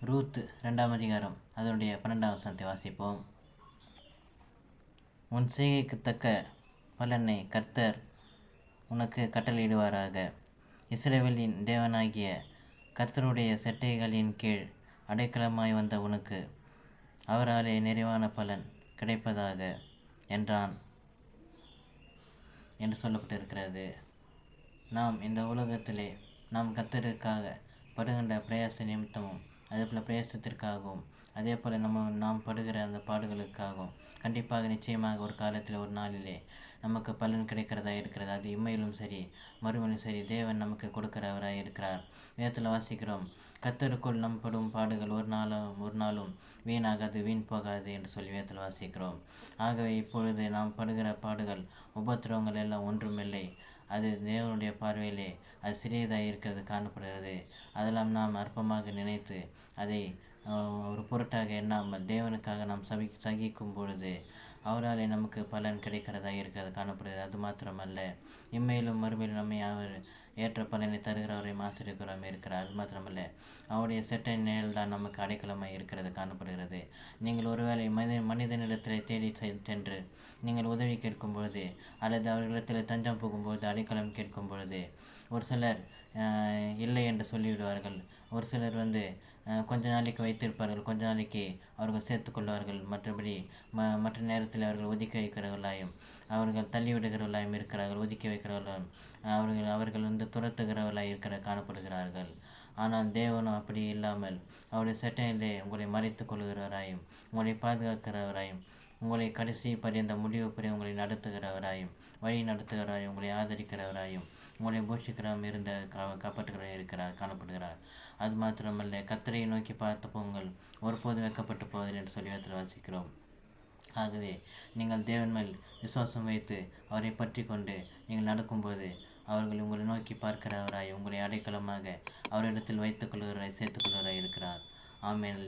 Ruth 2ஆம் அதிகாரம் அதனுடைய 12ஆம் வசனத்தை வாசிப்போம். உன் செய்கைக்கு தக்க பலனை கர்த்தர் உனக்கு கட்டளையிடுவாராக. இஸ்ரவேலின் தேவனாகிய கர்த்தருடைய செட்டைகளின் கீழ் அடைக்கலமாய் வந்த உனக்கு அவராலே நிறைவான பலன் கிடைப்பதாக என்றான் என்று சொல்லப்பட்டிருக்கிறது. நாம் இந்த உலகத்திலே நாம் கர்த்தருக்காக படுகின்ற பிரயாச நிமித்தமும் அதேபோல் பிரயாசத்திற்காகவும் அதேபோல் நாம் படுகிற அந்த பாடுகளுக்காகவும் கண்டிப்பாக நிச்சயமாக ஒரு காலத்தில் ஒரு நாளிலே நமக்கு பலன் கிடைக்கிறதா இருக்கிறது. அது இம்மையிலும் சரி மறுமையிலும் சரி தேவன் நமக்கு கொடுக்கிறவராக இருக்கிறார். வேதத்தில் வாசிக்கிறோம், கர்த்தருக்குள் நம் படும் பாடுகள் ஒரு நாளும் வீணாகாது, வீண் போகாது என்று சொல்லி வேதத்தில் வாசிக்கிறோம். ஆகவே இப்பொழுது நாம் படுகிற பாடுகள் உபத்திரவங்கள் எல்லாம் ஒன்றுமில்லை. அது தேவனுடைய பார்வையிலே அது சிறியதாக இருக்கிறது காணப்படுகிறது. அதெல்லாம் நாம் அற்பமாக நினைத்து அதை ஒரு பொருட்டாக எண்ணாமல் தேவனுக்காக நாம் சகிக்கும் பொழுது அவராலே நமக்கு பலன் கிடைக்கிறதா இருக்கிறது காணப்படுகிறது. அது மாத்திரமல்ல, இம்மையிலும் மறுமையிலும் நம்மை அவர் ஏற்ற பலனை தருகிறவரையும் ஆசிரியக்கிறவரும் இருக்கிறார். அது மாத்திரமல்ல, அவருடைய செட்டை நிழல் தான் நமக்கு அடைக்கலமாக இருக்கிறது காணப்படுகிறது. நீங்கள் ஒருவேளை மனிதனிடத்தில் தேடி சென்று நீங்கள் உதவி கேட்கும் பொழுது அல்லது அவர்களிடத்தில் தஞ்சம் போகும்பொழுது அடைக்கலம் கேட்கும் பொழுது ஒரு சிலர் இல்லை என்று சொல்லிவிடுவார்கள். ஒரு சிலர் கொஞ்ச நாளைக்கு வைத்திருப்பார்கள், கொஞ்ச நாளைக்கு அவர்கள் சேர்த்துக்கொள்வார்கள். மற்றபடி மற்ற நேரத்தில் அவர்கள் ஒதுக்கி வைக்கிறவர்களாயும் அவர்கள் தள்ளிவிடுகிறவர்களாயும் இருக்கிறார்கள். ஒதுக்கி வைக்கிறவர்களாயும் அவர்கள் துரத்துகிறவர்களாக காணப்படுகிறார்கள். ஆனால் தேவனும் அப்படி இல்லாமல் அவருடைய சட்டையிலே உங்களை மறைத்து கொள்கிறவராயும் உங்களை பாதுகாக்கிறவராயும் உங்களை கடைசி பரியந்த முடிவு பறி உங்களை நடத்துகிறவராயும் வழி நடத்துகிறவராயும் உங்களை ஆதரிக்கிறவராயும் உங்களை போஷிக்கிறவரும் இருந்த காப்பாற்றுகிறவராக இருக்கிறார் காணப்படுகிறார். அது மாத்திரமல்ல, கர்த்தரை நோக்கி பார்த்த போங்கள் ஒருபோது வைக்கப்பட்டு போவதில்லை என்று சொல்லி வேதத்தில் வாசிக்கிறோம். ஆகவே நீங்கள் தேவன் மேல் விசுவாசம் வைத்து அவரை பற்றி கொண்டு நீங்கள் நடக்கும்போது அவர்கள் உங்களை நோக்கி பார்க்கிறவராய் உங்களை அடைக்கலமாக அவரிடத்தில் வைத்துக் கொள்கிறவராய் சேர்த்துக் கொள்கிறவராய் இருக்கிறார். ஆமென்.